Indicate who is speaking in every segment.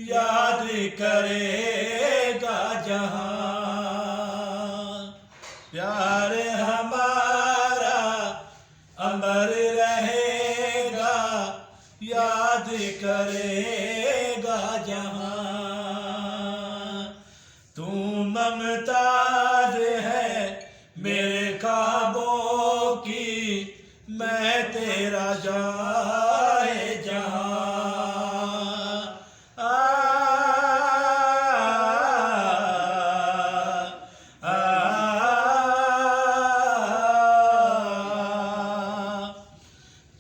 Speaker 1: याद करेगा जहां। प्यार हमारा अमर रहेगा, याद करेगा जहां। तू ममताज है मेरे ख्वाबों की, मैं तेरा जाए जहां।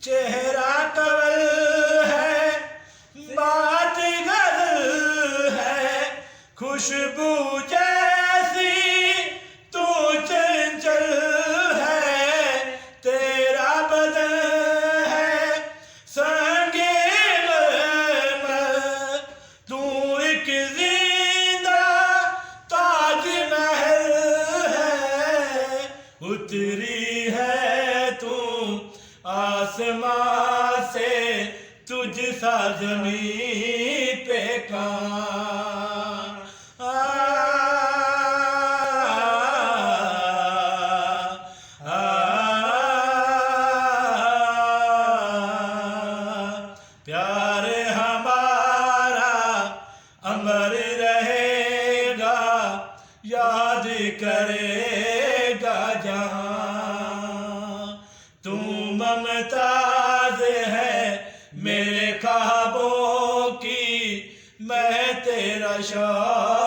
Speaker 1: चेहरा कवल है, बात गजल है, खुशबू जैसी तू चंचल है। तेरा बदन है संगे मरमर, तू एक जिंदा ताजमहल है। उतरी है तू आसमां से, तुझ सा ज़मीं पे कहाँ। प्यार हमारा अमर रहेगा, याद करेगा जहां। तू ममताज है मेरे ख्वाबों की, मैं तेरा शाह।